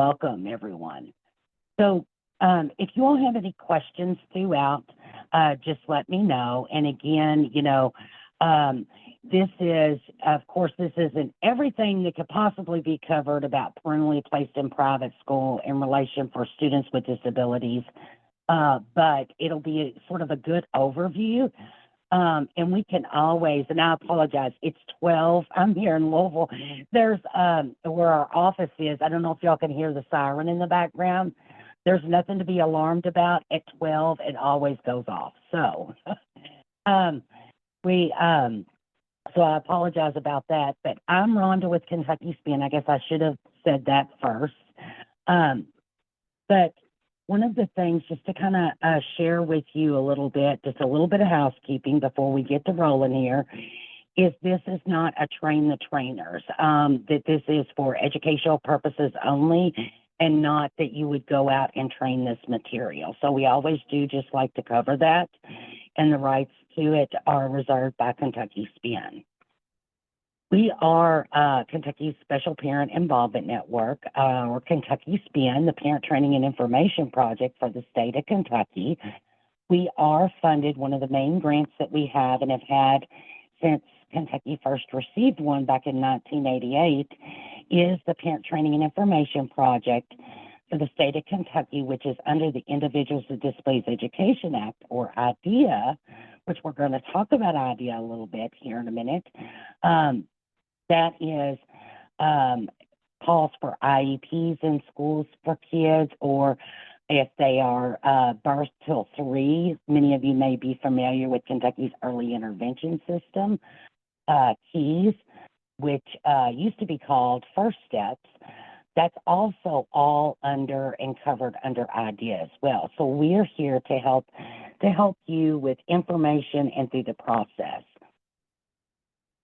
Welcome, everyone. So, if you all have any questions throughout, just let me know. And again, this is, of course, this isn't everything that could possibly be covered about parentally placed in private school in relation for students with disabilities, but it'll be sort of a good overview. And we can always, and I apologize, it's 12. I'm here in Louisville. There's where our office is. I don't know if y'all can hear the siren in the background. There's nothing to be alarmed about. At 12, it always goes off. So, um, we, so I apologize about that. But I'm Rhonda with Kentucky Spin. I guess I should have said that first. Um, but one of the things, just to kind of share with you a little bit, just a little bit of housekeeping before we get to rolling here, is this is not a train the trainers, that this is for educational purposes only, and not that you would go out and train this material. So we always do just like to cover that, and the rights to it are reserved by Kentucky Spin. We are Kentucky's Special Parent Involvement Network, or Kentucky SPIN, the Parent Training and Information Project for the state of Kentucky. We are funded, one of the main grants that we have and have had since Kentucky first received one back in 1988, is the Parent Training and Information Project for the state of Kentucky, which is under the Individuals with Disabilities Education Act, or IDEA, which we're going to talk about IDEA a little bit here in a minute. That is calls for IEPs in schools for kids, or if they are birth till 3. Many of you may be familiar with Kentucky's early intervention system, KEYS, which used to be called First Steps. That's also all under and covered under IDEA as well. So we're here to help you with information and through the process.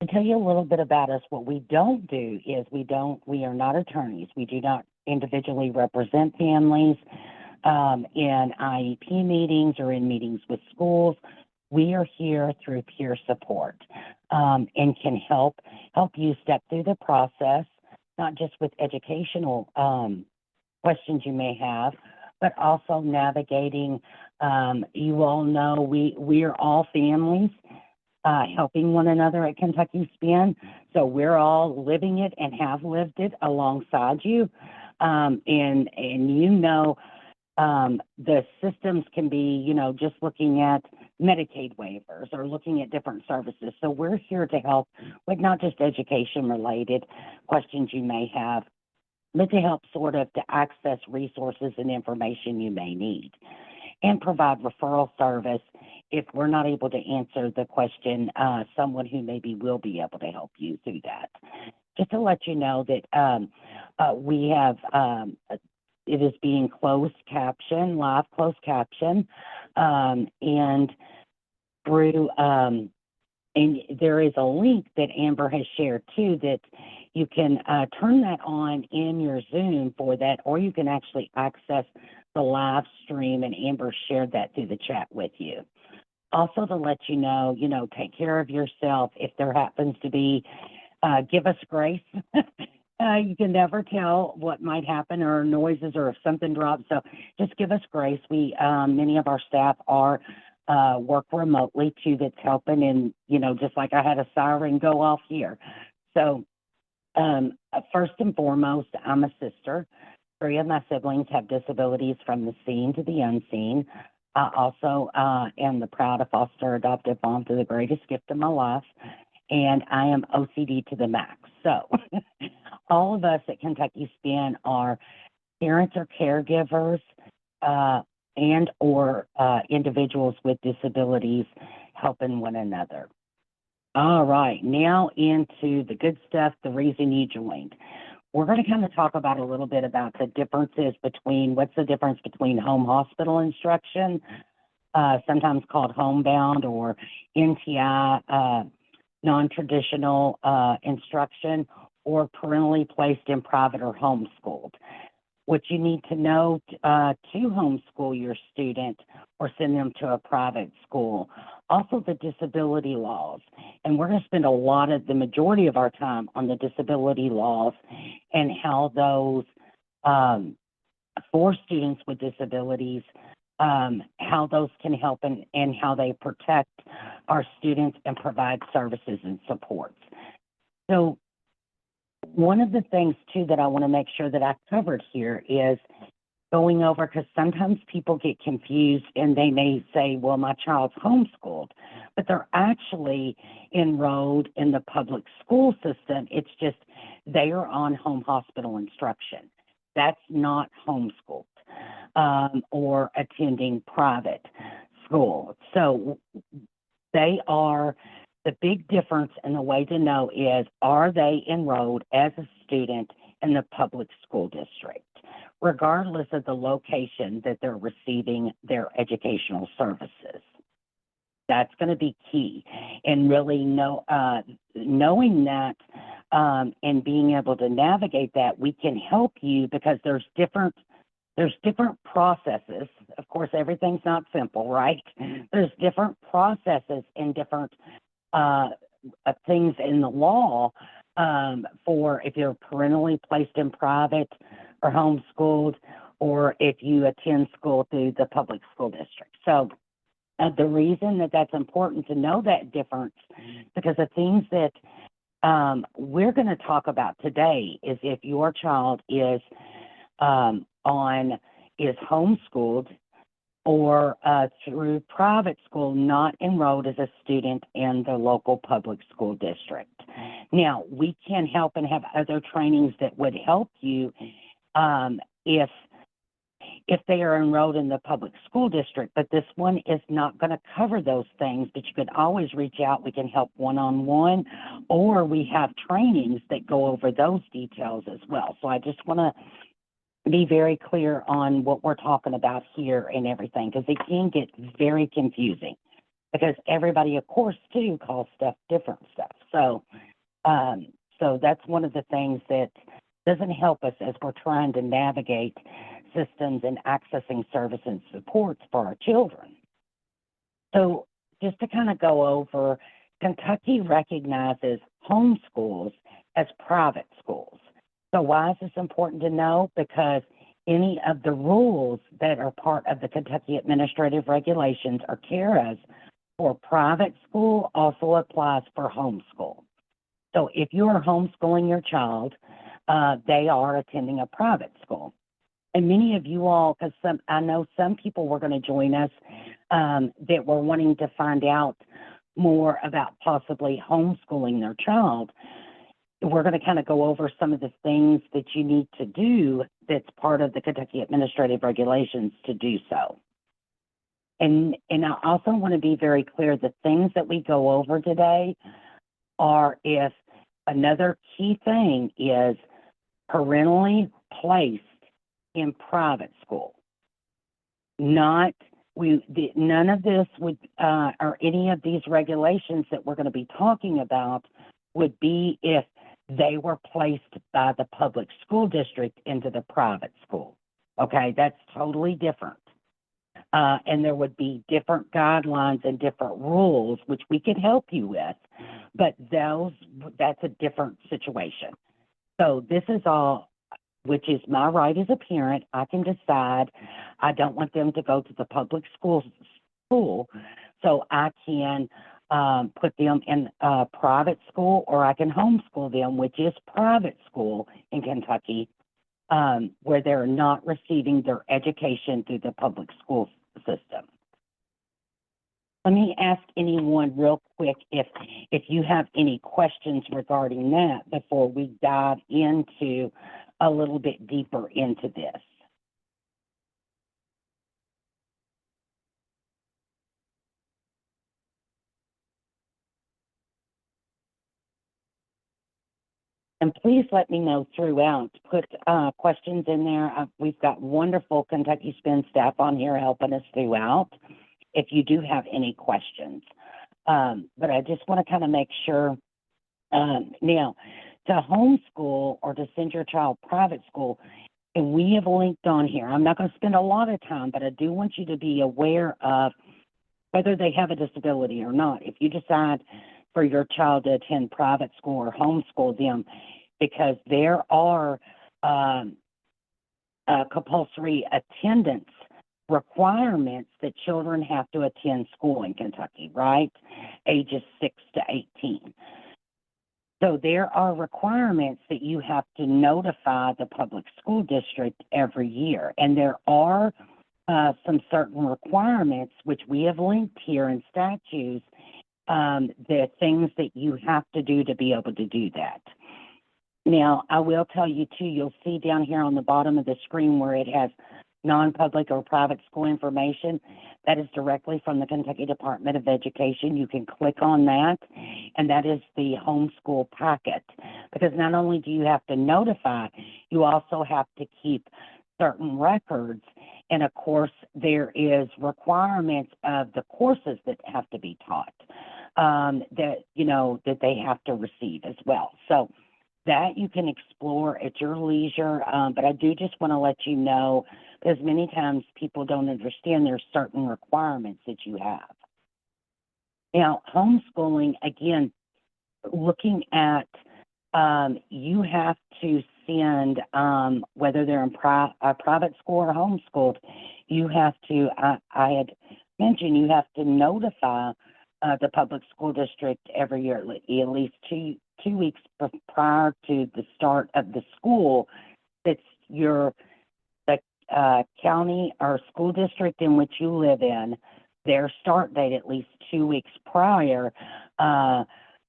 To tell you a little bit about us, what we don't do is we are not attorneys. We do not individually represent families in IEP meetings or in meetings with schools. We are here through peer support and can help you step through the process, not just with educational questions you may have, but also navigating. You all know we are all families. Helping one another at Kentucky Spin. So we're all living it and have lived it alongside you. And the systems can be, just looking at Medicaid waivers or looking at different services. So we're here to help with not just education related questions you may have, but to help sort of to access resources and information you may need, and provide referral service if we're not able to answer the question. Someone who maybe will be able to help you through that. Just to let you know that we have, it is being closed caption, live closed caption, and through, and there is a link that Amber has shared too, that you can turn that on in your Zoom for that, or you can actually access the live stream, and Amber shared that through the chat with you. Also, to let you know, take care of yourself. If there happens to be, give us grace. You can never tell what might happen, or noises, or if something drops. So just give us grace. We, many of our staff are work remotely too. That's helping, and just like I had a siren go off here. So first and foremost, I'm a sister. 3 of my siblings have disabilities from the seen to the unseen. I also am the proud foster adoptive mom to the greatest gift of my life, and I am OCD to the max. So all of us at Kentucky Spin are parents or caregivers and or individuals with disabilities helping one another. All right, now into the good stuff, the reason you joined. We're going to kind of talk about a little bit about the differences between, what's the difference between home hospital instruction, sometimes called homebound, or NTI, non-traditional instruction, or parentally placed in private or homeschooled. What you need to know to homeschool your student or send them to a private school. Also, the disability laws. And we're going to spend the majority of our time on the disability laws and how those for students with disabilities, how those can help and how they protect our students and provide services and supports. So one of the things, too, that I want to make sure that I covered here is going over, because sometimes people get confused and they may say, well, my child's homeschooled, but they're actually enrolled in the public school system. It's just they are on home hospital instruction. That's not homeschooled or attending private school. So they are, the big difference and the way to know is, are they enrolled as a student in the public school district, regardless of the location that they're receiving their educational services? That's going to be key. And really knowing that and being able to navigate that, we can help you, because there's different processes. Of course, everything's not simple, right? There's different processes and different things in the law for if you're parentally placed in private or homeschooled, or if you attend school through the public school district. So the reason that that's important to know that difference, because the things that we're going to talk about today is if your child is homeschooled or through private school, not enrolled as a student in the local public school district. Now, we can help and have other trainings that would help you if they are enrolled in the public school district, but this one is not going to cover those things, but you can always reach out. We can help one-on-one, or we have trainings that go over those details as well. So I just want to be very clear on what we're talking about here and everything, because it can get very confusing, because everybody, of course, too, calls stuff different stuff. So that's one of the things that doesn't help us as we're trying to navigate systems and accessing service and supports for our children. So just to kind of go over, Kentucky recognizes homeschools as private schools. So why is this important to know? Because any of the rules that are part of the Kentucky Administrative Regulations or CARAs for private school also applies for homeschool. So if you are homeschooling your child, they are attending a private school. And many of you all, because I know some people were going to join us that were wanting to find out more about possibly homeschooling their child. We're going to kind of go over some of the things that you need to do that's part of the Kentucky Administrative Regulations to do so. And I also want to be very clear, the things that we go over today are, if another key thing is parentally placed in private school. None of this would, or any of these regulations that we're going to be talking about would be if they were placed by the public school district into the private school. Okay, that's totally different. And there would be different guidelines and different rules, which we could help you with, but that's a different situation. So this is all, which is my right as a parent. I can decide I don't want them to go to the public school, so I can put them in a private school, or I can homeschool them, which is private school in Kentucky, where they're not receiving their education through the public school system. Let me ask anyone real quick if you have any questions regarding that before we dive into a little bit deeper into this. And please let me know throughout. Put questions in there. We've got wonderful Kentucky Spin staff on here helping us throughout if you do have any questions. But I just want to kind of make sure. Now, to homeschool or to send your child private school, and we have linked on here. I'm not going to spend a lot of time, but I do want you to be aware of whether they have a disability or not. If you decide for your child to attend private school or homeschool them, because there are compulsory attendance requirements that children have to attend school in Kentucky, right? Ages 6 to 18. So there are requirements that you have to notify the public school district every year. And there are some certain requirements, which we have linked here in statutes, the things that you have to do to be able to do that. Now, I will tell you, too, you'll see down here on the bottom of the screen where it has non-public or private school information. That is directly from the Kentucky Department of Education. You can click on that, and that is the homeschool packet. Because not only do you have to notify, you also have to keep certain records. And, of course, there is requirements of the courses that have to be taught that they have to receive as well. So that you can explore at your leisure, but I do just want to let you know, because many times people don't understand there's certain requirements that you have. Now, homeschooling, again, looking at you have to send, whether they're in private school or homeschooled, you have to, I had mentioned, you have to notify the public school district every year, at least two weeks prior to the start of the school. That's the county or school district in which you live in, their start date at least 2 weeks prior.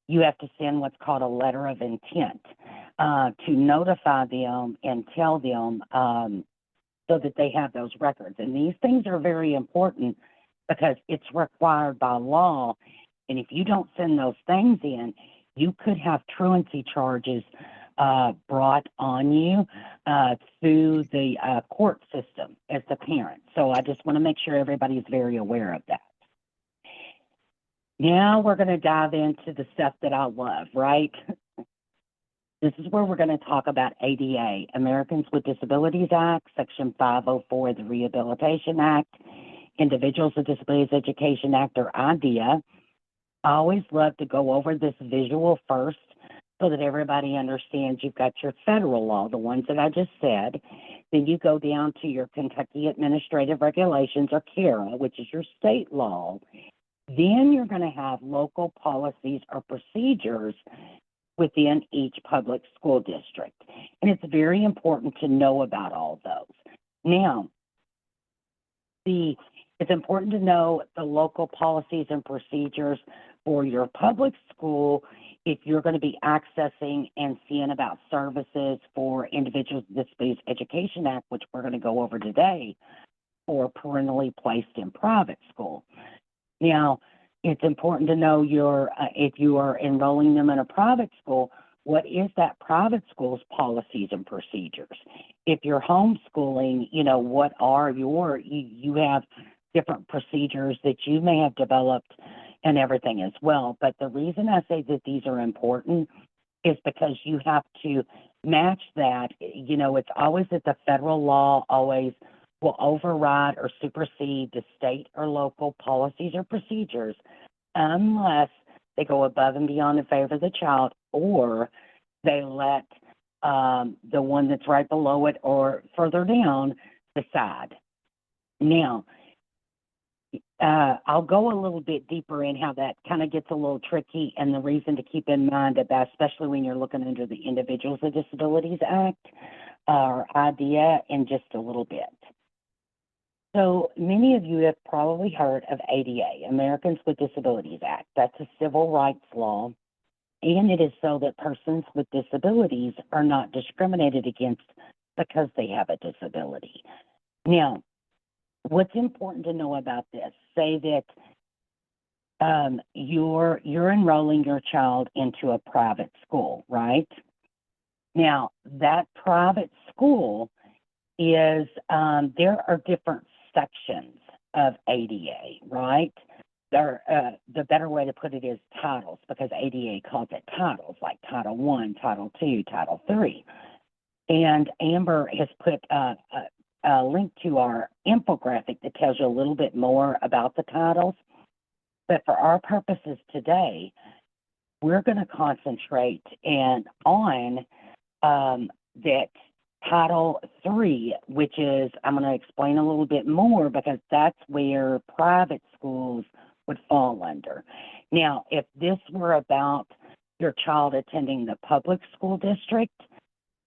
You have to send what's called a letter of intent to notify them and tell them so that they have those records. And these things are very important because it's required by law. And if you don't send those things in, you could have truancy charges brought on you through the court system as the parent. So I just want to make sure everybody's very aware of that. Now we're going to dive into the stuff that I love, right? This is where we're going to talk about ADA, Americans with Disabilities Act, Section 504 of the Rehabilitation Act, Individuals with Disabilities Education Act, or IDEA. I always love to go over this visual first so that everybody understands you've got your federal law, the ones that I just said. Then you go down to your Kentucky Administrative Regulations, or KARA, which is your state law. Then you're going to have local policies or procedures within each public school district. And it's very important to know about all those. Now, it's important to know the local policies and procedures for your public school if you're going to be accessing and seeing about services for Individuals with Disabilities Education Act, which we're going to go over today, or parentally placed in private school. Now, it's important to know if you are enrolling them in a private school, what is that private school's policies and procedures? If you're homeschooling, what are you have different procedures that you may have developed and everything as well. But the reason I say that these are important is because you have to match that. It's always that the federal law always will override or supersede the state or local policies or procedures unless they go above and beyond in favor of the child, or they let the one that's right below it or further down decide. Now, I'll go a little bit deeper in how that kind of gets a little tricky, and the reason to keep in mind about, especially when you're looking under the Individuals with Disabilities Act or IDEA, in just a little bit. So many of you have probably heard of ADA, Americans with Disabilities Act. That's a civil rights law, and it is so that persons with disabilities are not discriminated against because they have a disability. Now, what's important to know about this, say that you're enrolling your child into a private school, right? Now, that private school is, there are different sections of ADA, right? The better way to put it is titles, because ADA calls it titles, like Title I, Title II, Title III. And Amber has put a link to our infographic that tells you a little bit more about the titles. But for our purposes today, we're going to concentrate on that Title III, which is, I'm going to explain a little bit more because that's where private schools would fall under. Now, if this were about your child attending the public school district,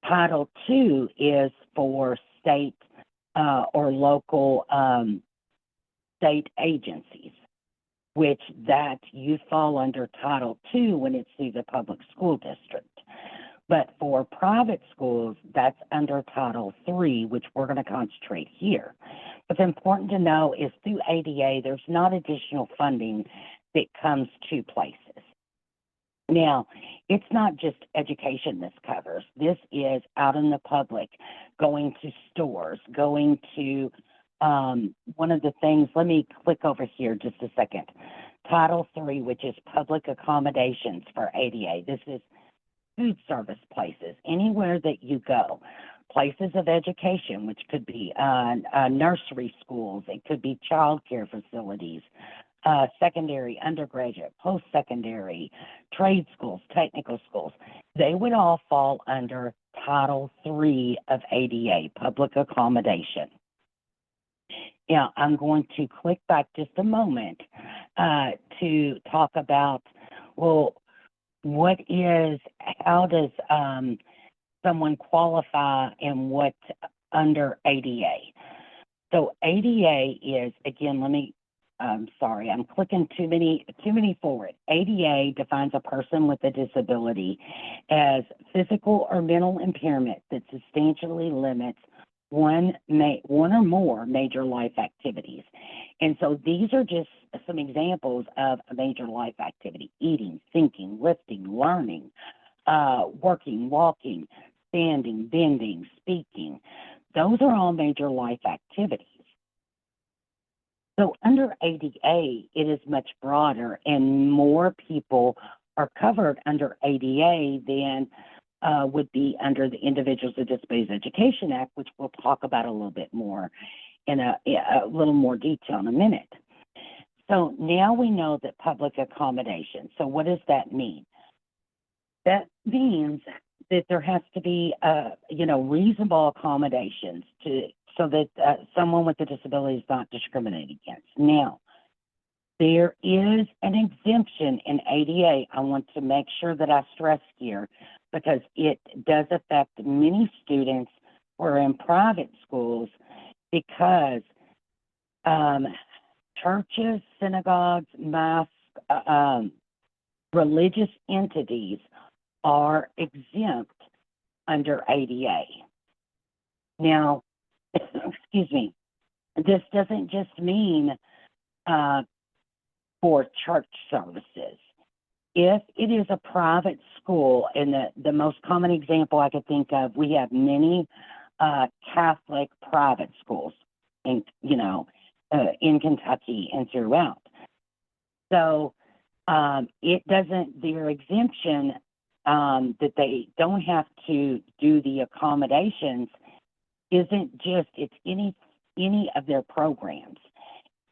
Title II is for state or local state agencies, which that you fall under Title II when it's through the public school district. But for private schools, that's under Title III, which we're going to concentrate here. What's important to know is through ADA, there's not additional funding that comes to places. Now, it's not just education this covers. This is out in the public, going to stores, going to one of the things, let me click over here just a second. Title III, which is public accommodations for ADA. This is food service places, anywhere that you go. Places of education, which could be nursery schools, it could be child care facilities, secondary, undergraduate, post-secondary, trade schools, technical schools. They would all fall under Title III of ADA, public accommodation. Now, I'm going to click back just a moment to talk about, well, how does someone qualify and what under ADA? So ADA is, again, sorry, I'm clicking too many forward. ADA defines a person with a disability as physical or mental impairment that substantially limits one or more major life activities. And so these are just some examples of a major life activity: eating, thinking, lifting, learning, working, walking, standing, bending, speaking. Those are all major life activities. So under ADA, it is much broader, and more people are covered under ADA than would be under the Individuals with Disabilities Education Act, which we'll talk about a little bit more in a little more detail in a minute. So now we know that public accommodation. So what does that mean? That means that there has to be, reasonable accommodations so that someone with a disability is not discriminated against. Now, there is an exemption in ADA. I want to make sure that I stress here, because it does affect many students who are in private schools, because churches, synagogues, mosques, religious entities are exempt under ADA. Now, excuse me, this doesn't just mean for church services. If it is a private school, and the most common example I could think of, we have many Catholic private schools in Kentucky and throughout. So their exemption that they don't have to do the accommodations isn't just, it's any of their programs.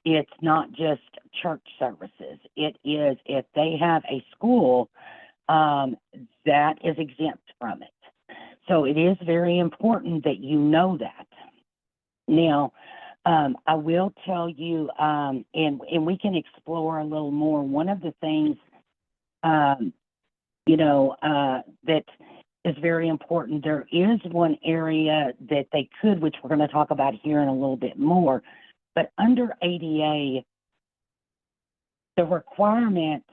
It's not just church services. It is if they have a school that is exempt from it. So it is very important that you know that. Now, I will tell you, and we can explore a little more. One of the things, that is very important. There is one area that they could, which we're going to talk about here in a little bit more. But under ADA, the requirements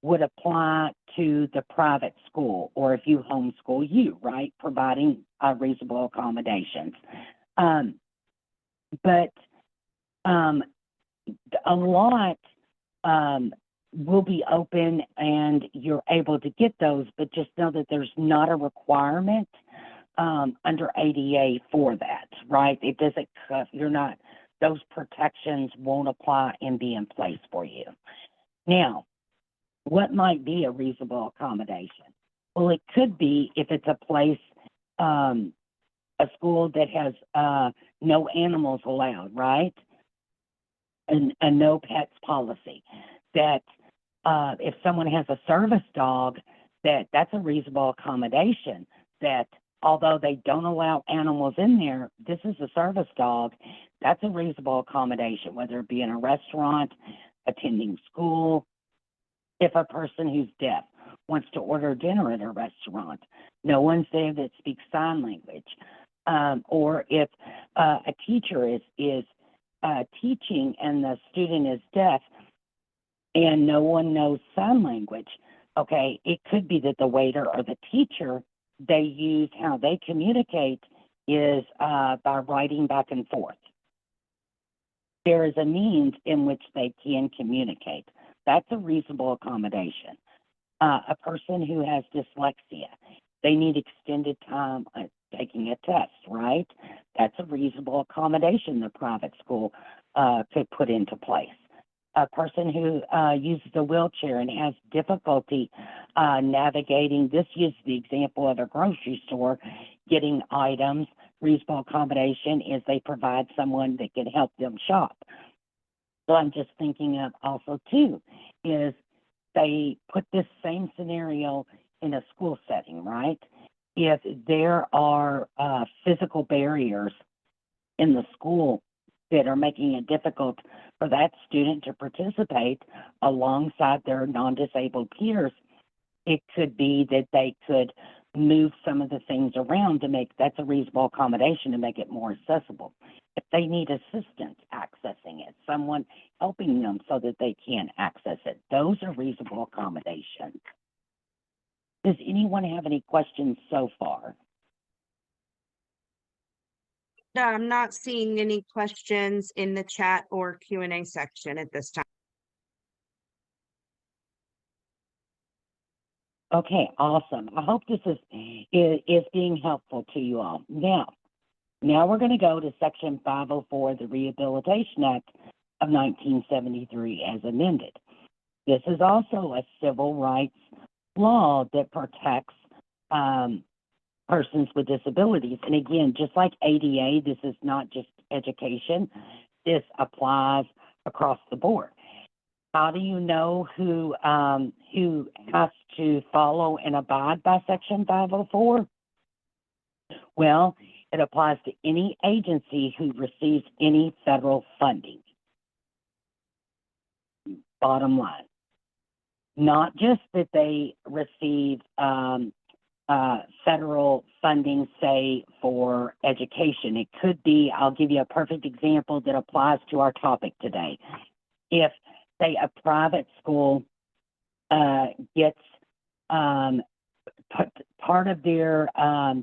would apply to the private school, or if you homeschool you, right, providing reasonable accommodations. But a lot will be open and you're able to get those, but just know that there's not a requirement under ADA for that, right? It doesn't, those protections won't apply and be in place for you. Now, what might be a reasonable accommodation? Well, it could be if it's a place, a school that has no animals allowed, right? And a no pets policy. That if someone has a service dog, that's a reasonable accommodation, that although they don't allow animals in there, this is a service dog. That's a reasonable accommodation, whether it be in a restaurant, attending school. If a person who's deaf wants to order dinner at a restaurant, no one's there that speaks sign language. Or if a teacher is teaching and the student is deaf and no one knows sign language, okay, it could be that the waiter or the teacher, they use how they communicate is by writing back and forth. There is a means in which they can communicate. That's a reasonable accommodation. A person who has dyslexia, they need extended time taking a test, right? That's a reasonable accommodation the private school could put into place. A person who uses a wheelchair and has difficulty navigating, this uses the example of a grocery store, getting items, reasonable accommodation is they provide someone that can help them shop. So I'm just thinking of also too, is they put this same scenario in a school setting, right? If there are physical barriers in the school that are making it difficult for that student to participate alongside their non-disabled peers, it could be that they could move some of the things around to make, that's a reasonable accommodation to make it more accessible. If they need assistance accessing it, someone helping them so that they can access it, those are reasonable accommodations. Does anyone have any questions so far? No, I'm not seeing any questions in the chat or Q&A section at this time. Okay, awesome. I hope this is being helpful to you all. Now we're going to go to Section 504 of the Rehabilitation Act of 1973 as amended. This is also a civil rights law that protects persons with disabilities. And again, just like ADA, this is not just education. This applies across the board. How do you know who has to follow and abide by Section 504? Well, it applies to any agency who receives any federal funding. Bottom line. Not just that they receive federal funding, say, for education. It could be, I'll give you a perfect example that applies to our topic today. If, say, a private school gets part of their,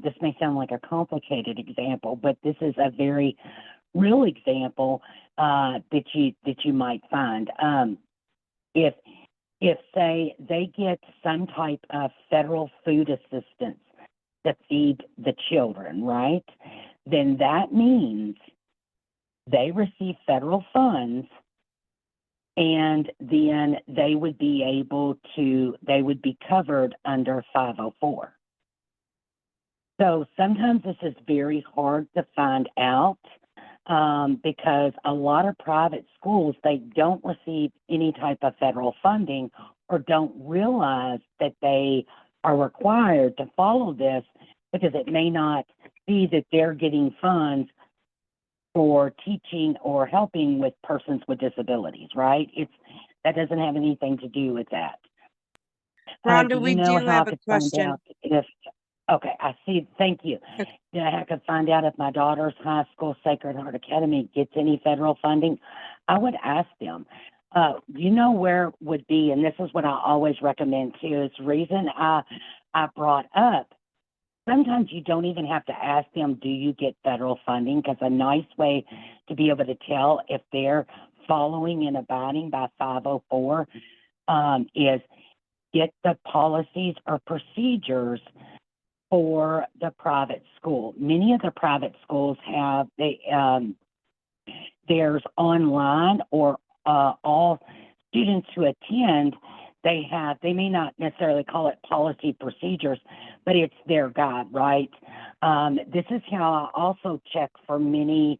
this may sound like a complicated example, but this is a very real example that you might find. If say they get some type of federal food assistance to feed the children, right? Then that means they receive federal funds, and then they would be covered under 504. So sometimes this is very hard to find out because a lot of private schools, they don't receive any type of federal funding or don't realize that they are required to follow this because it may not be that they're getting funds for teaching or helping with persons with disabilities, right? That doesn't have anything to do with that. Rhonda, we do have a question. Okay, I see. Thank you. Okay. I could find out if my daughter's high school, Sacred Heart Academy, gets any federal funding. I would ask them. You know where would be, and this is what I always recommend too, is the reason I brought up, sometimes you don't even have to ask them, do you get federal funding? Because a nice way to be able to tell if they're following and abiding by 504 is get the policies or procedures for the private school. Many of the private schools have, there's online or all students who attend, they may not necessarily call it policy procedures, but it's their guide, right? This is how I also check for many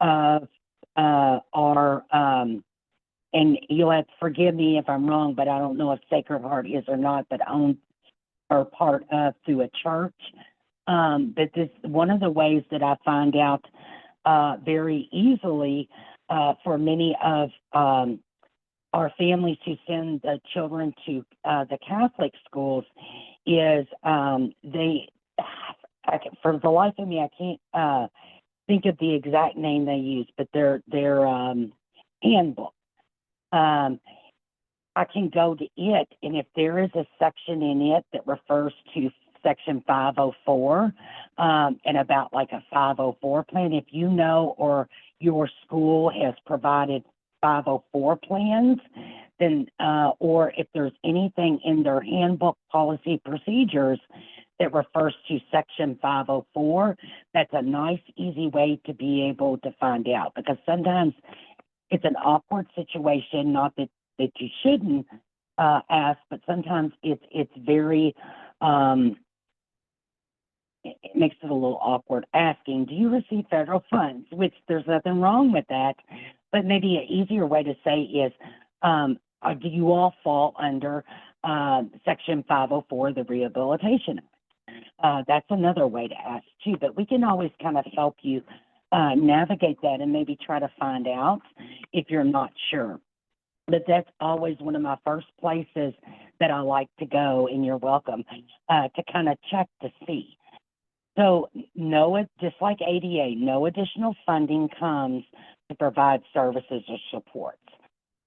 of our, and you'll have to forgive me if I'm wrong, but I don't know if Sacred Heart is or not, but owned or part of through a church. But this, one of the ways that I find out very easily for many of our families who send the children to the Catholic schools is for the life of me, I can't think of the exact name they use, but their handbook. I can go to it, and if there is a section in it that refers to Section 504 and about like a 504 plan, if you know or your school has provided 504 plans, then or if there's anything in their handbook policy procedures that refers to Section 504, that's a nice, easy way to be able to find out, because sometimes it's an awkward situation, not that you shouldn't ask, but sometimes it's very it makes it a little awkward asking, do you receive federal funds? Which there's nothing wrong with that, but maybe an easier way to say is, do you all fall under Section 504 of the Rehabilitation Act? That's another way to ask too, but we can always kind of help you navigate that and maybe try to find out if you're not sure. But that's always one of my first places that I like to go, and you're welcome, to kind of check to see. So just like ADA, no additional funding comes to provide services or supports.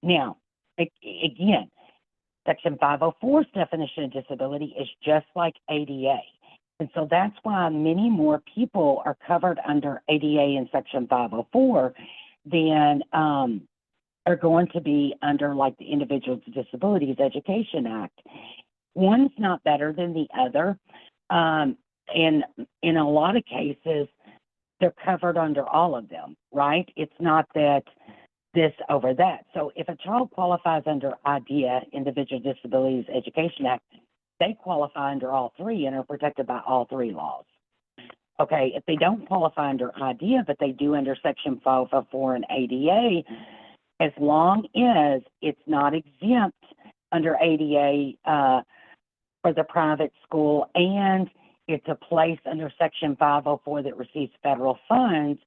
Now, again, Section 504's definition of disability is just like ADA. And so that's why many more people are covered under ADA and Section 504 than are going to be under like the Individuals with Disabilities Education Act. One's not better than the other. And in a lot of cases, they're covered under all of them, right? It's not that this over that. So if a child qualifies under IDEA, Individual Disabilities Education Act, they qualify under all three and are protected by all three laws. Okay, if they don't qualify under IDEA, but they do under Section 504 and ADA, as long as it's not exempt under ADA for the private school and it's a place under Section 504 that receives federal funds,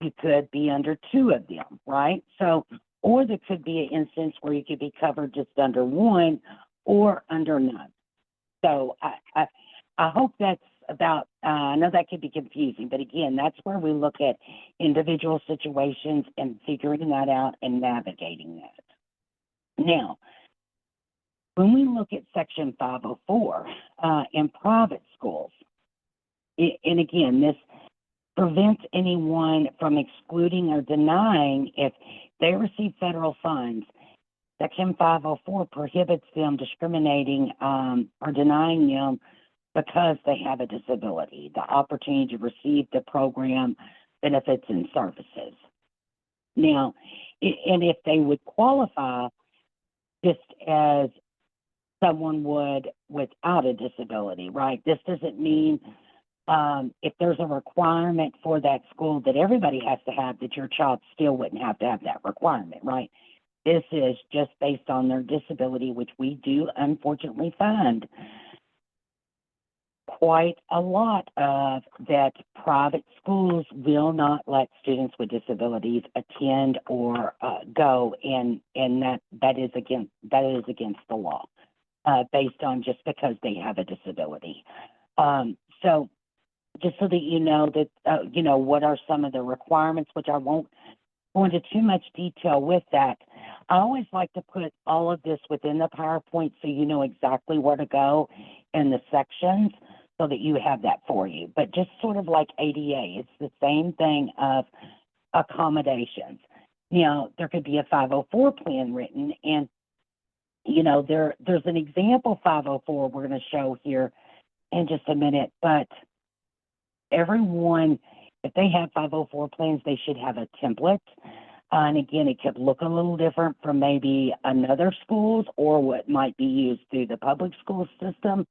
you could be under two of them, right? So, or there could be an instance where you could be covered just under one or under none. So I hope that's about, I know that could be confusing, but again, that's where we look at individual situations and figuring that out and navigating that. Now, when we look at Section 504 in private schools, and again, this prevents anyone from excluding or denying if they receive federal funds. Section 504 prohibits them discriminating or denying them because they have a disability, the opportunity to receive the program benefits and services. Now, and if they would qualify just as someone would without a disability, right? This doesn't mean if there's a requirement for that school that everybody has to have, that your child still wouldn't have to have that requirement, right? This is just based on their disability, which we do unfortunately find quite a lot of that private schools will not let students with disabilities attend or go, and that is against the law, based on just because they have a disability. So just so that you know that what are some of the requirements, which I won't go into too much detail with that. I always like to put all of this within the PowerPoint so you know exactly where to go in the sections so that you have that for you. But just sort of like ADA, it's the same thing of accommodations. There could be a 504 plan written, and there's an example 504 we're going to show here in just a minute, but everyone, if they have 504 plans, they should have a template. And again, it could look a little different from maybe another school's or what might be used through the public school system.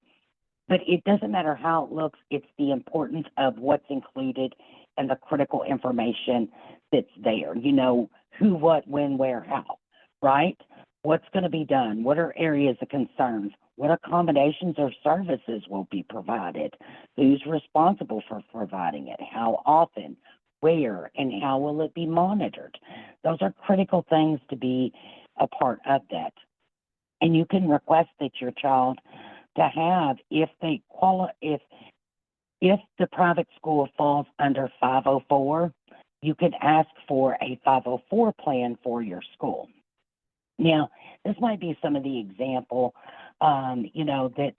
But it doesn't matter how it looks, it's the importance of what's included and the critical information that's there. Who, what, when, where, how, right? What's going to be done? What are areas of concerns? What accommodations or services will be provided? Who's responsible for providing it? How often? Where? And how will it be monitored? Those are critical things to be a part of that. And you can request that your child to have, if they if the private school falls under 504, you could ask for a 504 plan for your school. Now, this might be some of the example, that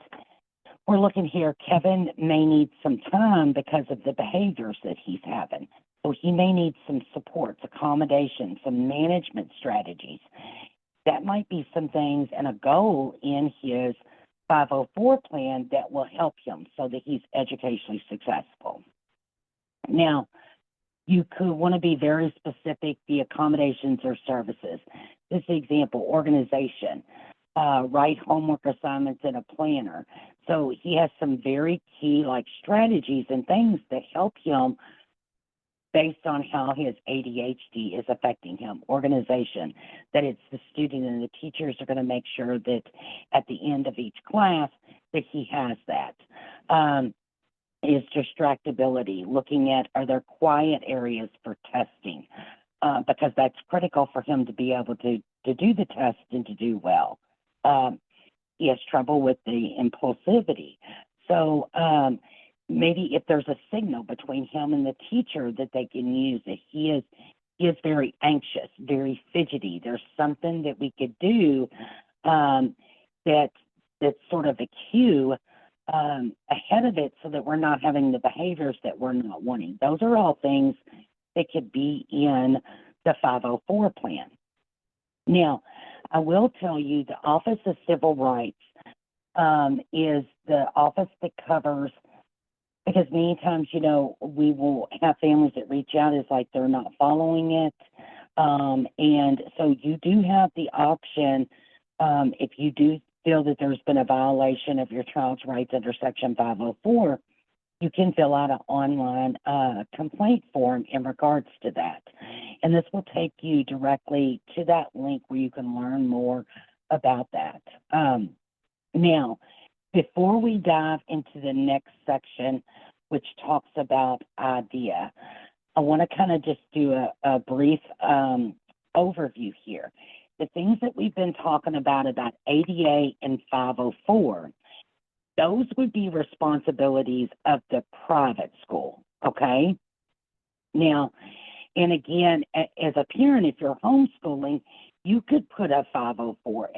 we're looking here. Kevin may need some time because of the behaviors that he's having. So he may need some supports, accommodations, some management strategies. That might be some things and a goal in his 504 plan that will help him so that he's educationally successful. Now, you could want to be very specific, the accommodations or services. This example, organization, write homework assignments in a planner. So he has some very key strategies and things that help him based on how his ADHD is affecting him. Organization, that it's the student and the teachers are going to make sure that at the end of each class that he has that. Is distractibility, looking at are there quiet areas for testing, because that's critical for him to be able to do the test and to do well. He has trouble with the impulsivity. So maybe if there's a signal between him and the teacher that they can use, that he is very anxious, very fidgety. There's something that we could do that's sort of a cue ahead of it so that we're not having the behaviors that we're not wanting. Those are all things that could be in the 504 plan. Now, I will tell you the Office of Civil Rights is the office that covers, because many times, we will have families that reach out as like they're not following it. And so you do have the option, if you do feel that there's been a violation of your child's rights under Section 504, you can fill out an online complaint form in regards to that. And this will take you directly to that link where you can learn more about that. Now, before we dive into the next section, which talks about IDEA, I want to kind of just do a brief overview here. The things that we've been talking about ADA and 504, those would be responsibilities of the private school, okay? Now, and again, as a parent, if you're homeschooling, you could put a 504.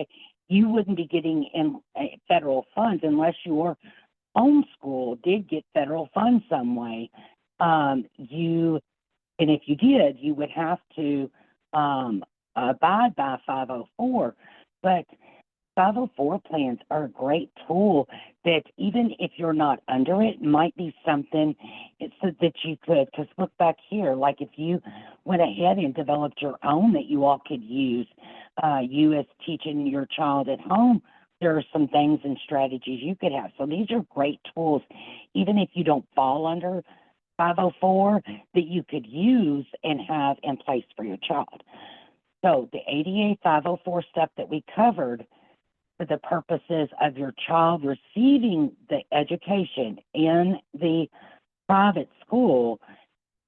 You wouldn't be getting in federal funds unless your homeschool did get federal funds some way. And if you did, you would have to abide by 504. But 504 plans are a great tool that even if you're not under it, might be something so that you could, because look back here, like if you went ahead and developed your own that you all could use, you as teaching your child at home, there are some things and strategies you could have. So these are great tools, even if you don't fall under 504, that you could use and have in place for your child. So the ADA 504 stuff that we covered for the purposes of your child receiving the education in the private school,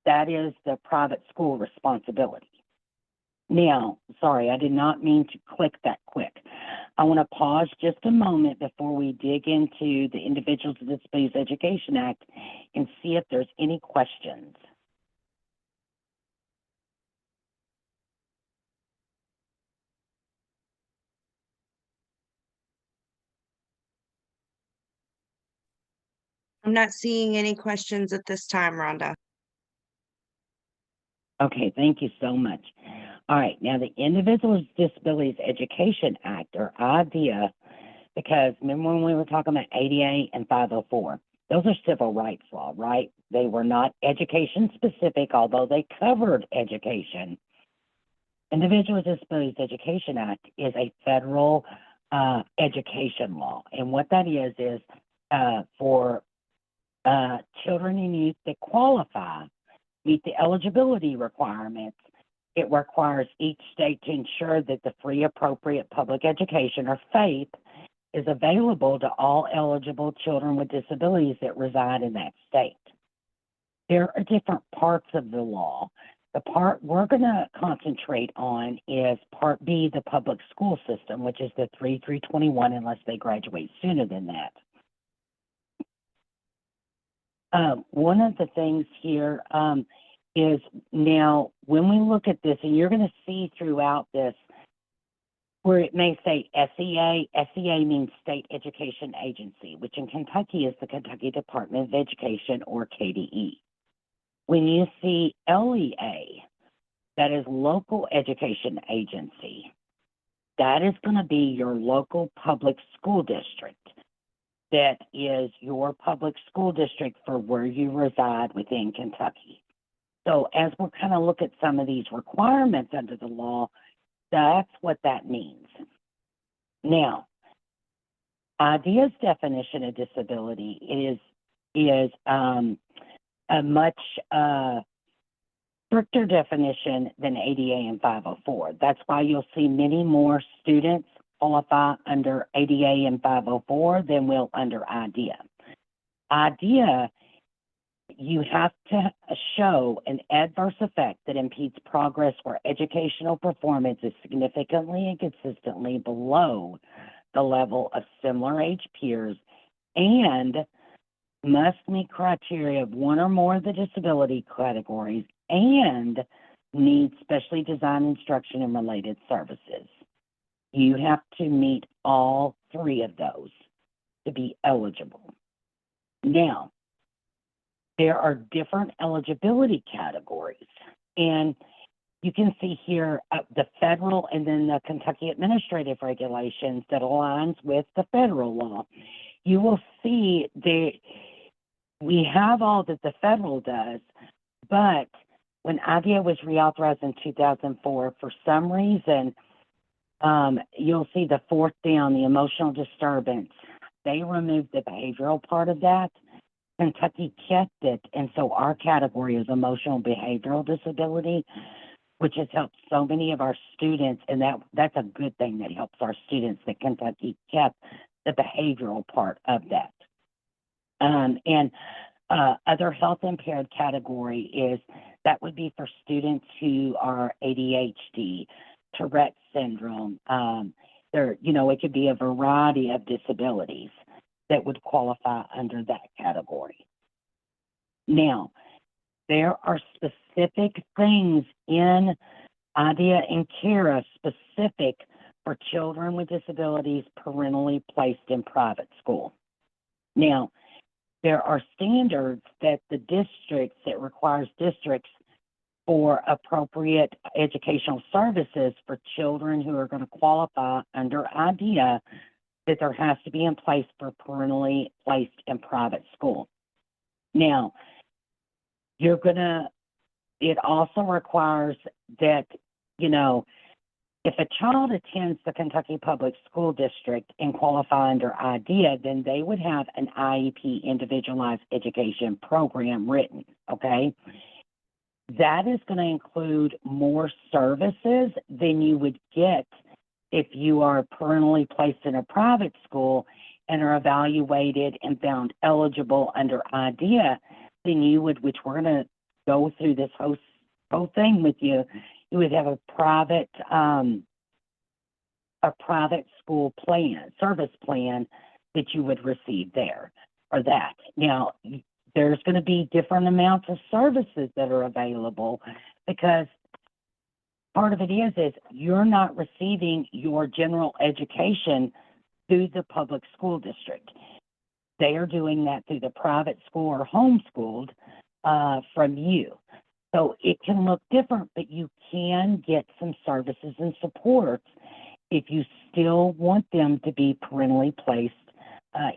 that is the private school responsibility. Now, sorry, I did not mean to click that quick. I want to pause just a moment before we dig into the Individuals with Disabilities Education Act and see if there's any questions. I'm not seeing any questions at this time, Rhonda. Okay, thank you so much. All right, now the Individuals with Disabilities Education Act, or IDEA, because remember when we were talking about ADA and 504, those are civil rights law, right? They were not education specific, although they covered education. Individuals with Disabilities Education Act is a federal education law. And what that is for children and youth that qualify, meet the eligibility requirements, it requires each state to ensure that the free, appropriate public education or FAPE is available to all eligible children with disabilities that reside in that state. There are different parts of the law. The part we're going to concentrate on is Part B, the public school system, which is the 3-321, unless they graduate sooner than that. One of the things here is now when we look at this, and you're going to see throughout this where it may say SEA. SEA means State Education Agency, which in Kentucky is the Kentucky Department of Education, or KDE. When you see LEA, that is Local Education Agency, that is going to be your local public school district. That is your public school district for where you reside within Kentucky. So as we're kind of look at some of these requirements under the law, that's what that means. Now, IDEA's definition of disability is a much stricter definition than ADA and 504. That's why you'll see many more students qualify under ADA and 504 than will under IDEA. IDEA, you have to show an adverse effect that impedes progress where educational performance is significantly and consistently below the level of similar age peers and must meet criteria of one or more of the disability categories and need specially designed instruction and related services. You have to meet all three of those to be eligible. Now, there are different eligibility categories, and you can see here the federal and then the Kentucky administrative regulations that aligns with the federal law. You will see that we have all that the federal does, but when IDEA was reauthorized in 2004, for some reason, you'll see the fourth down, the emotional disturbance. They removed the behavioral part of that. Kentucky kept it, and so our category is emotional behavioral disability, which has helped so many of our students, and that's a good thing that helps our students that Kentucky kept the behavioral part of that. Other health impaired category is that would be for students who are ADHD, Tourette syndrome. It could be a variety of disabilities that would qualify under that category. Now, there are specific things in IDEA and CARA specific for children with disabilities parentally placed in private school. Now, there are standards that requires districts for appropriate educational services for children who are going to qualify under IDEA, that there has to be in place for parentally placed in private school. Now, it also requires that, if a child attends the Kentucky Public School District and qualify under IDEA, then they would have an IEP, Individualized Education Program, written, okay? That is going to include more services than you would get if you are parentally placed in a private school and are evaluated and found eligible under IDEA, then you would, which we're going to go through this whole thing with you, you would have a private school plan, service plan that you would receive there or that. Now, there's going to be different amounts of services that are available because part of it is you're not receiving your general education through the public school district. They are doing that through the private school or homeschooled from you. So it can look different, but you can get some services and supports if you still want them to be parentally placed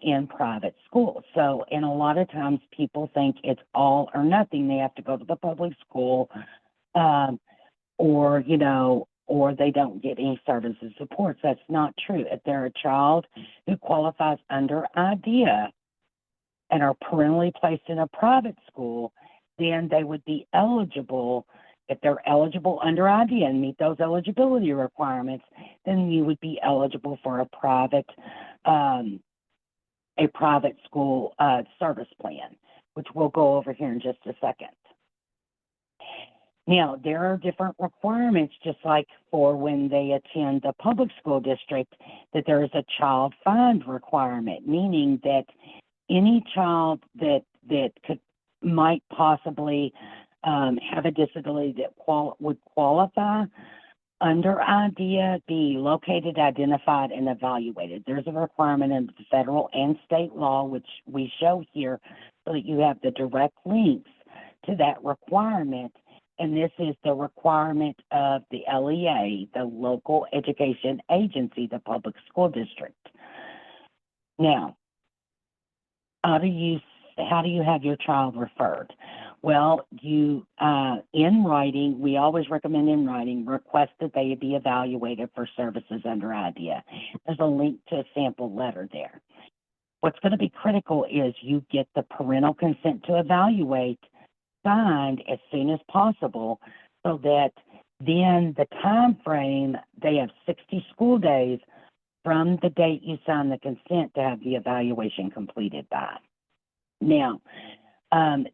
in private school. So, and a lot of times people think it's all or nothing. They have to go to the public school or they don't get any services and supports. That's not true. If they're a child who qualifies under IDEA and are parentally placed in a private school, then they would be eligible If they're eligible under IDEA and meet those eligibility requirements, then you would be eligible for a private school service plan, which we'll go over here in just a second. Now, there are different requirements, just like for when they attend the public school district, that there is a child find requirement, meaning that any child that might possibly have a disability that would qualify under IDEA be located, identified, and evaluated. There's a requirement in the federal and state law, which we show here, so that you have the direct links to that requirement. And this is the requirement of the LEA, the local education agency, the public school district. Now, how do you have your child referred? Well, you, in writing, we always recommend in writing, request that they be evaluated for services under IDEA. There's a link to a sample letter there. What's going to be critical is you get the parental consent to evaluate signed as soon as possible, so that then the time frame, they have 60 school days from the date you sign the consent to have the evaluation completed by. Now,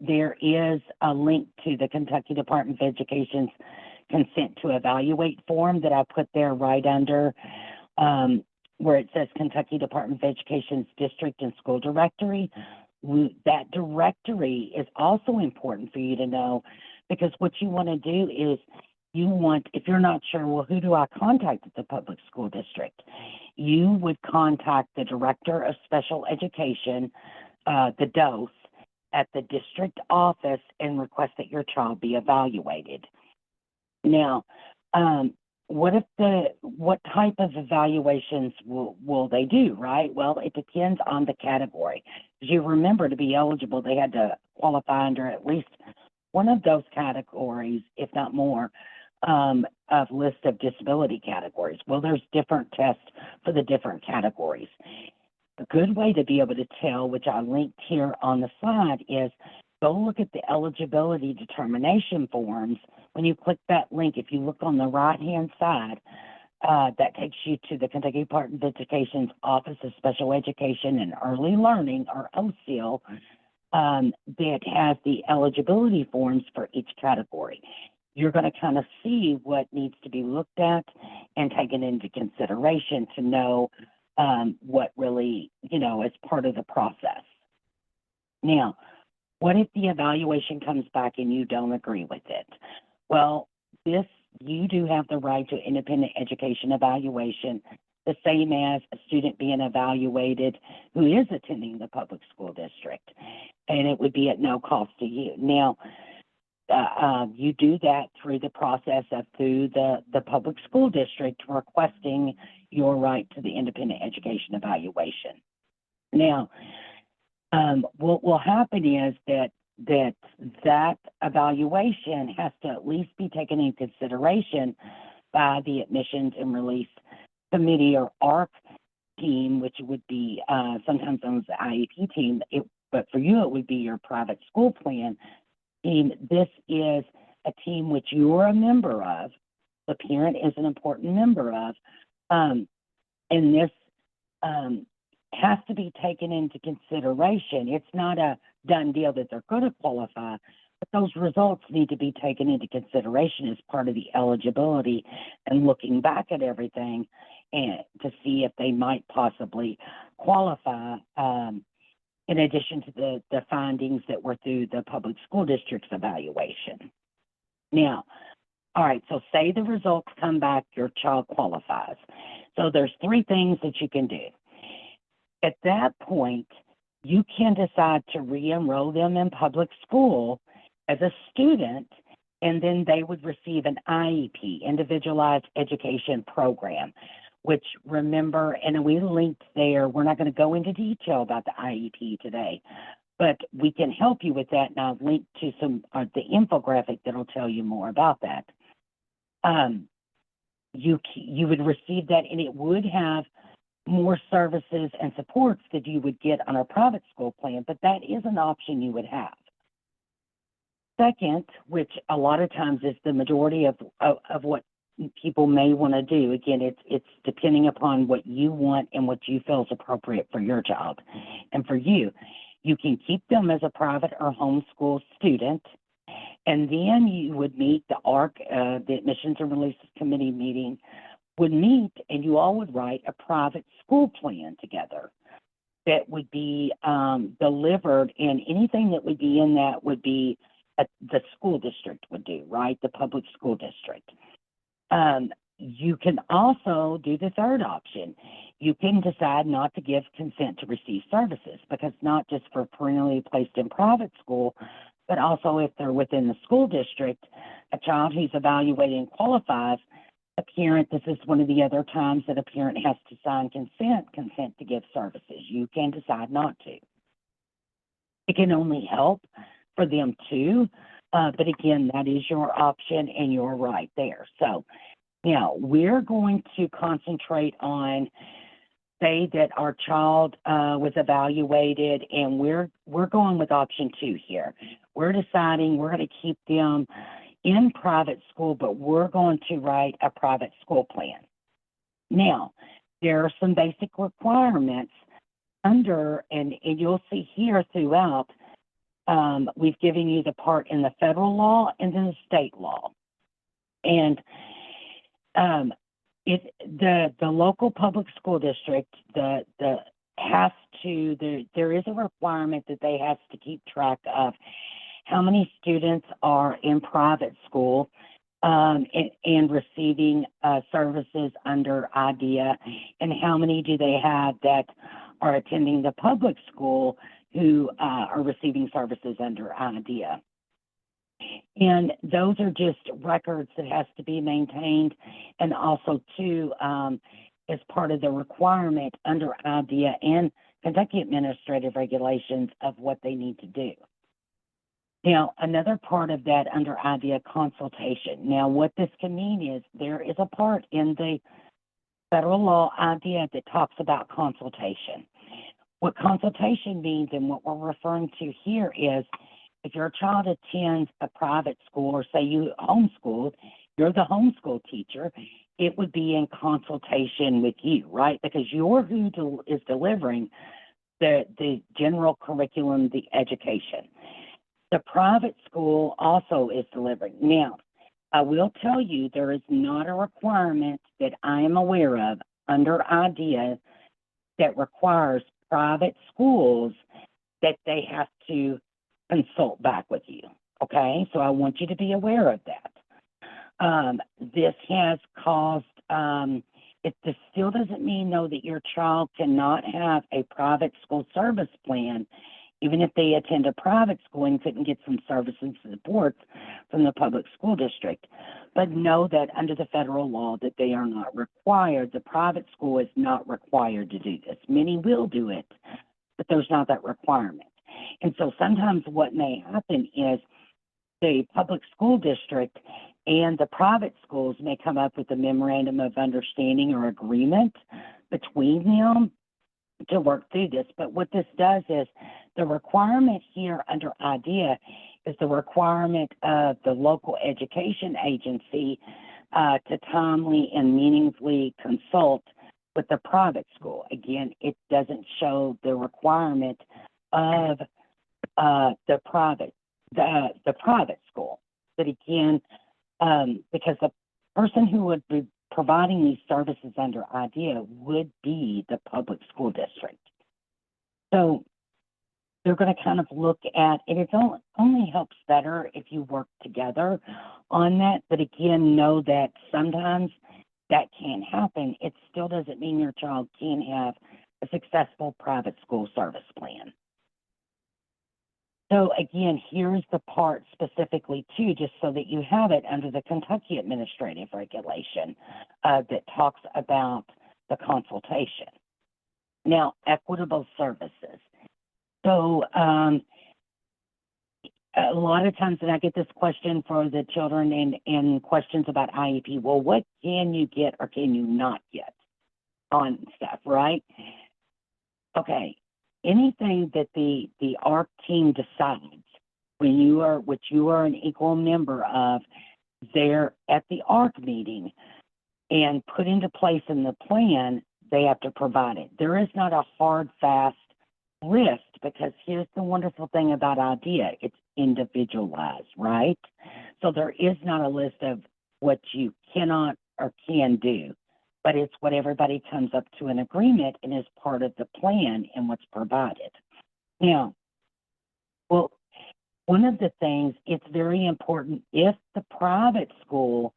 there is a link to the Kentucky Department of Education's consent to evaluate form that I put there right under where it says Kentucky Department of Education's district and school directory. That directory is also important for you to know, because what you want to do is if you're not sure, well, who do I contact at the public school district? You would contact the Director of Special Education, the DOS, at the district office and request that your child be evaluated. Now, what type of evaluations will they do, right? Well, it depends on the category. As you remember, to be eligible, they had to qualify under at least one of those categories, if not more, of list of disability categories. Well, there's different tests for the different categories. A good way to be able to tell, which I linked here on the slide, is go look at the eligibility determination forms. When you click that link, if you look on the right-hand side, that takes you to the Kentucky Department of Education's Office of Special Education and Early Learning, or OSEAL, that has the eligibility forms for each category. You're going to kind of see what needs to be looked at and taken into consideration to know what really, is part of the process. Now, what if the evaluation comes back and you don't agree with it? Well, you do have the right to independent education evaluation, the same as a student being evaluated who is attending the public school district, and it would be at no cost to you. Now, you do that through the process of through the public school district requesting your right to the independent education evaluation. Now, what will happen is that evaluation has to at least be taken into consideration by the Admissions and Release Committee, or ARC team, which would be sometimes known as the IEP team, but for you it would be your private school plan team. This is a team which you're a member of. The parent is an important member of, and this has to be taken into consideration. It's not a done deal that they're going to qualify, but those results need to be taken into consideration as part of the eligibility and looking back at everything and to see if they might possibly qualify, in addition to the findings that were through the public school district's evaluation. Now, all right, so say the results come back, your child qualifies. So there's 3 things that you can do. At that point, you can decide to re-enroll them in public school as a student, and then they would receive an IEP, Individualized Education Program, which, remember, and we linked there, we're not going to go into detail about the IEP today, but we can help you with that, and I'll link to the infographic that'll tell you more about that. You would receive that, and it would have more services and supports that you would get on a private school plan, but that is an option you would have. Second, which a lot of times is the majority of what people may want to do. Again, it's depending upon what you want and what you feel is appropriate for your child and for you. You can keep them as a private or homeschool student, and then you would meet the ARC, the Admissions and Releases Committee meeting would meet, and you all would write a private school plan together that would be delivered, and anything that would be in that would be the school district would do, right? The public school district. You can also do the third option. You can decide not to give consent to receive services, because not just for parentally placed in private school, but also if they're within the school district, a child who's evaluated and qualifies, a parent, this is one of the other times that a parent has to sign consent to give services. You can decide not to. It can only help for them too, but again, that is your option and you're right there. So now we're going to concentrate on, say that our child was evaluated, and we're going with option 2 here. We're deciding we're going to keep them in private school, but we're going to write a private school plan. Now, there are some basic requirements under, and you'll see here throughout, we've given you the part in the federal law and then the state law. And the local public school district, there is a requirement that they have to keep track of how many students are in private school and receiving services under IDEA, and how many do they have that are attending the public school who are receiving services under IDEA. And those are just records that has to be maintained, and also too, as part of the requirement under IDEA and Kentucky administrative regulations of what they need to do. Now, another part of that under IDEA, consultation. Now, what this can mean is there is a part in the federal law IDEA that talks about consultation. What consultation means and what we're referring to here is if your child attends a private school, or say you homeschooled, you're the homeschool teacher, it would be in consultation with you, right? Because you're who is delivering the general curriculum, the education. The private school also is delivering. Now, I will tell you there is not a requirement that I am aware of under IDEA that requires private schools that they have to consult back with you, okay? So I want you to be aware of that. This has caused, this still doesn't mean, though, that your child cannot have a private school service plan, even if they attend a private school and couldn't get some services and support from the public school district. But know that under the federal law that they are not required. The private school is not required to do this. Many will do it, but there's not that requirement. And so sometimes what may happen is the public school district and the private schools may come up with a memorandum of understanding or agreement between them to work through this. But what this does is the requirement here under IDEA is the requirement of the local education agency to timely and meaningfully consult with the private school. Again, it doesn't show the requirement of the private school. But again, because the person who would be providing these services under IDEA would be the public school district. So they're going to kind of look at, and it only helps better if you work together on that. But again, know that sometimes that can happen. It still doesn't mean your child can have a successful private school service plan. So again, here's the part specifically too, just so that you have it under the Kentucky administrative regulation that talks about the consultation. Now, equitable services. So a lot of times, and I get this question for the children and questions about IEP, well, what can you get or can you not get on stuff, right? Okay, anything that the ARC team decides which you are an equal member of, there at the ARC meeting and put into place in the plan, they have to provide it. There is not a hard, fast list, because here's the wonderful thing about IDEA. It's individualized, right? So there is not a list of what you cannot or can do, but it's what everybody comes up to an agreement and is part of the plan and what's provided. Now, well, one of the things, it's very important if the private school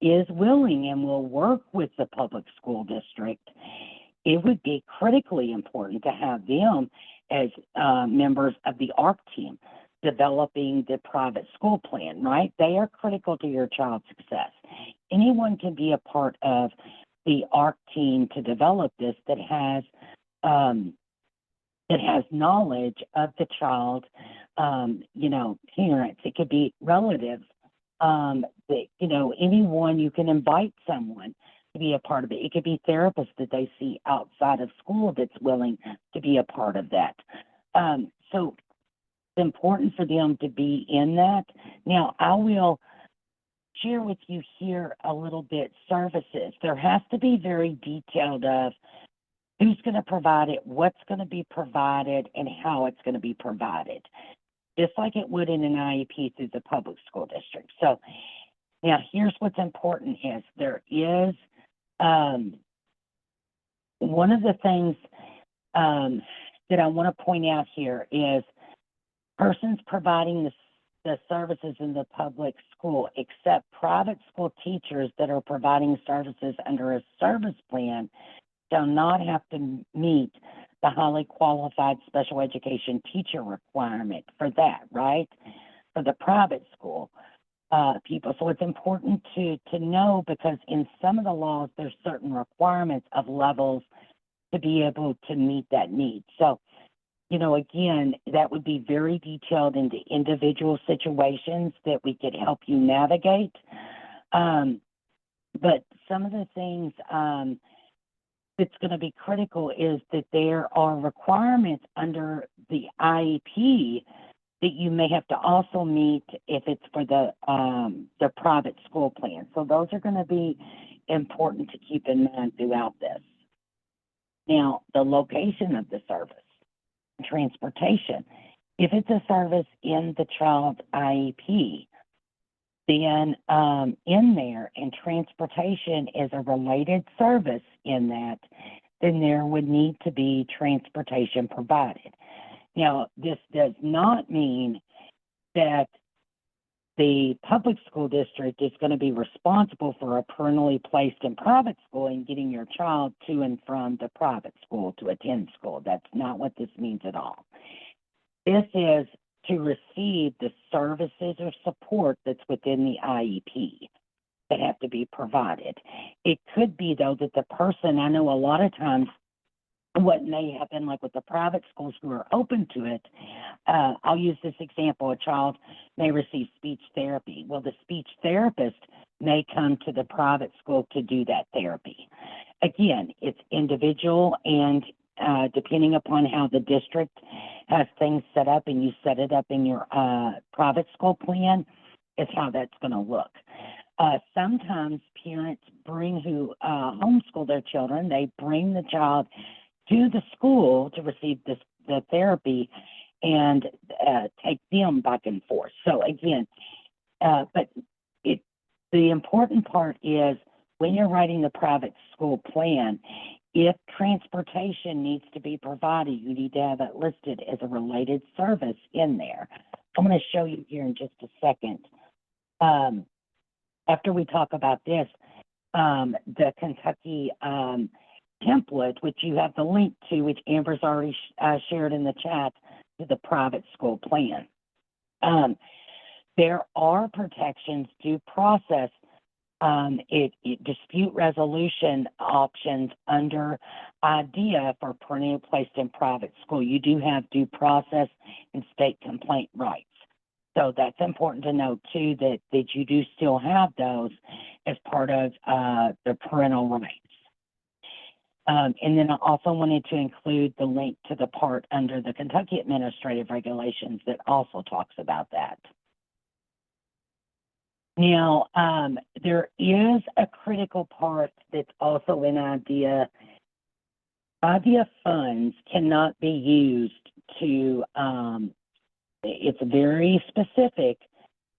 is willing and will work with the public school district, it would be critically important to have them as members of the ARC team developing the private school plan, right? They are critical to your child's success. Anyone can be a part of the ARC team to develop this that has knowledge of the child, parents. It could be relatives. Anyone, you can invite someone to be a part of it. It could be therapists that they see outside of school that's willing to be a part of that. So it's important for them to be in that. Now, I will share with you here a little bit services. There has to be very detailed of who's going to provide it, what's going to be provided, and how it's going to be provided, just like it would in an IEP through the public school district. So now here's what's important is there is one of the things that I want to point out here is persons providing the services in the public school, except private school teachers that are providing services under a service plan, shall not have to meet the highly qualified special education teacher requirement for that, right? For the private school people. So it's important to know, because in some of the laws, there's certain requirements of levels to be able to meet that need. So, again, that would be very detailed into individual situations that we could help you navigate. But some of the things that's going to be critical is that there are requirements under the IEP that you may have to also meet if it's for the private school plan. So those are going to be important to keep in mind throughout this. Now, the location of the service, transportation. If it's a service in the child's IEP, then in there, and transportation is a related service in that, then there would need to be transportation provided. Now, this does not mean that the public school district is going to be responsible for a parentally placed in private school and getting your child to and from the private school to attend school. That's not what this means at all. This is to receive the services or support that's within the IEP that have to be provided. It could be, though, that the person, I know a lot of times what may happen, like with the private schools who are open to it, I'll use this example. A child may receive speech therapy. Well, the speech therapist may come to the private school to do that therapy. Again, it's individual, and depending upon how the district has things set up and you set it up in your private school plan, is how that's going to look. Sometimes parents who homeschool their children, they bring the child to the school to receive the therapy and take them back and forth. So again, but the important part is when you're writing the private school plan, if transportation needs to be provided, you need to have it listed as a related service in there. I'm going to show you here in just a second. After we talk about this, the Kentucky template, which you have the link to, which Amber's already shared in the chat, to the private school plan. There are protections, due process, dispute resolution options under IDEA for parentally placed in private school. You do have due process and state complaint rights. So that's important to know, too, that you do still have those as part of the parental rights. And then I also wanted to include the link to the part under the Kentucky Administrative Regulations that also talks about that. Now, there is a critical part that's also in IDEA. IDEA funds cannot be used to, it's very specific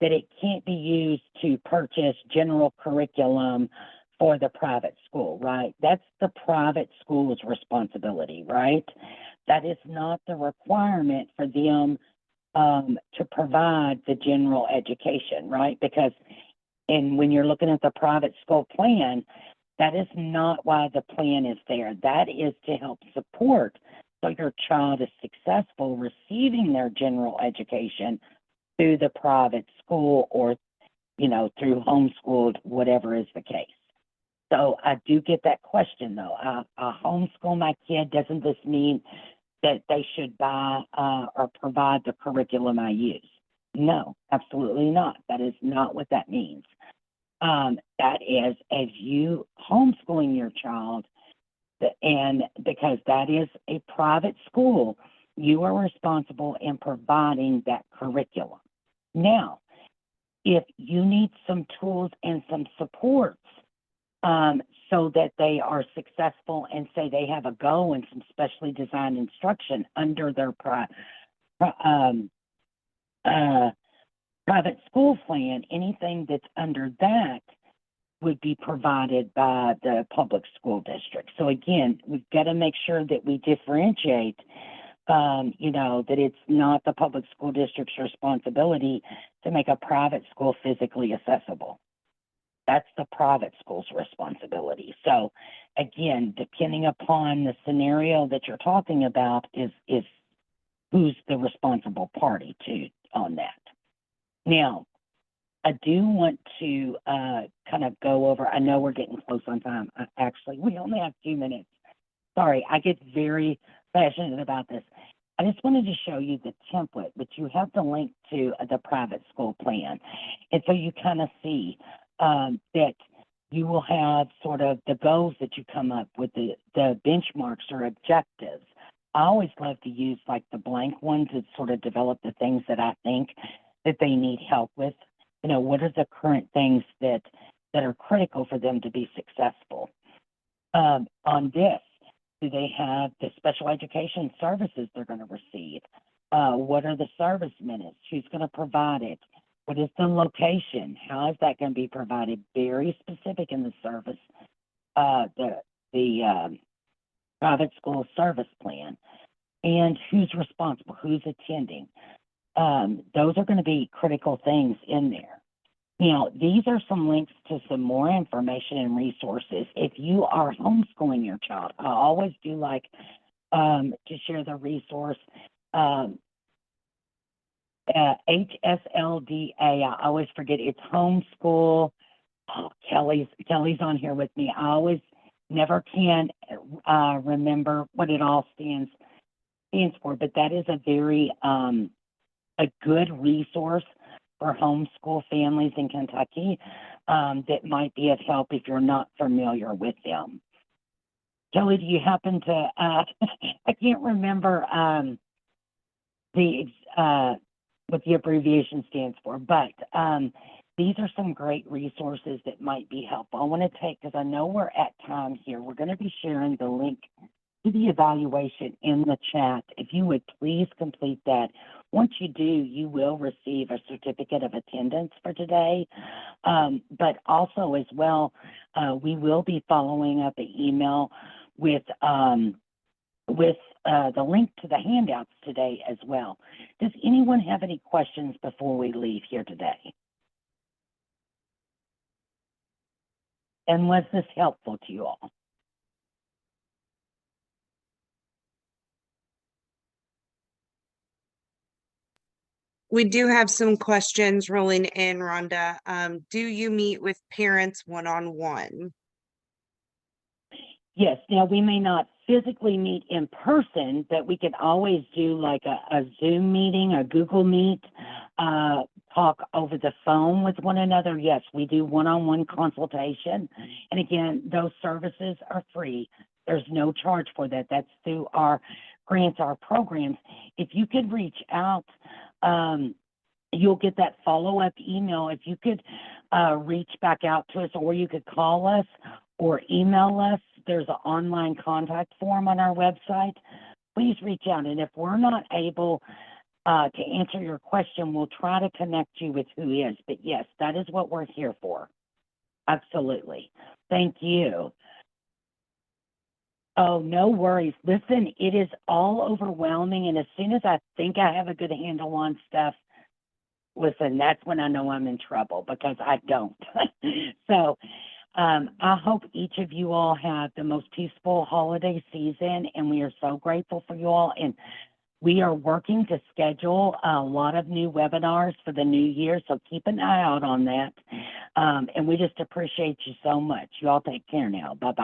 that it can't be used to purchase general curriculum for the private school, right? That's the private school's responsibility, right? That is not the requirement for them to provide the general education, right? Because, and when you're looking at the private school plan, that is not why the plan is there. That is to help support so your child is successful receiving their general education through the private school or, you know, through homeschooled, whatever is the case. So I do get that question though. I homeschool my kid. Doesn't this mean that they should buy or provide the curriculum I use? No, absolutely not. That is not what that means. That is, as you homeschooling your child, and because that is a private school, you are responsible in providing that curriculum. Now, if you need some tools and some supports so that they are successful and say they have a goal and some specially designed instruction under their private school plan, anything that's under that would be provided by the public school district. So again, we've got to make sure that we differentiate, you know, that it's not the public school district's responsibility to make a private school physically accessible. That's the private school's responsibility. So again, depending upon the scenario that you're talking about is who's the responsible party to on that. Now, I do want to kind of go over, I know we're getting close on time. Actually, we only have 2 minutes. Sorry, I get very passionate about this. I just wanted to show you the template, but you have the link to the private school plan. And so you kind of see that you will have sort of the goals that you come up with, the benchmarks or objectives. I always love to use like the blank ones to sort of develop the things that I think that they need help with. You know, what are the current things that are critical for them to be successful? On this, do they have the special education services they're going to receive? What are the service minutes? Who's going to provide it? What is the location? How is that going to be provided? Very specific in the service, the private school service plan, and who's responsible, who's attending. Those are going to be critical things in there. Now, these are some links to some more information and resources. If you are homeschooling your child, I always do like to share the resource HSLDA. I always forget it's homeschool. Oh, Kelly's on here with me. I always never can remember what it all stands for, but that is a very a good resource for homeschool families in Kentucky that might be of help if you're not familiar with them. Kelly, do you happen to, I can't remember what the abbreviation stands for, but these are some great resources that might be helpful. I want to take, because I know we're at time here, we're going to be sharing the link to the evaluation in the chat. If you would please complete that. Once you do, you will receive a certificate of attendance for today. But also as well, we will be following up an email with the link to the handouts today as well. Does anyone have any questions before we leave here today? And was this helpful to you all? We do have some questions rolling in, Rhonda. Do you meet with parents one-on-one? Yes. Now, we may not physically meet in person, but we could always do like a Zoom meeting, a Google Meet, talk over the phone with one another. Yes, we do one-on-one consultation. And again, those services are free. There's no charge for that. That's through our grants, our programs. If you could reach out, you'll get that follow-up email. If you could reach back out to us, or you could call us or email us. There's an online contact form on our website. Please reach out. And if we're not able to answer your question, we'll try to connect you with who is. But yes, that is what we're here for. Absolutely. Thank you. Oh, no worries. Listen, it is all overwhelming. And as soon as I think I have a good handle on stuff, listen, that's when I know I'm in trouble, because I don't. So I hope each of you all have the most peaceful holiday season, and we are so grateful for you all. And we are working to schedule a lot of new webinars for the new year, so keep an eye out on that. And we just appreciate you so much. You all take care now. Bye-bye.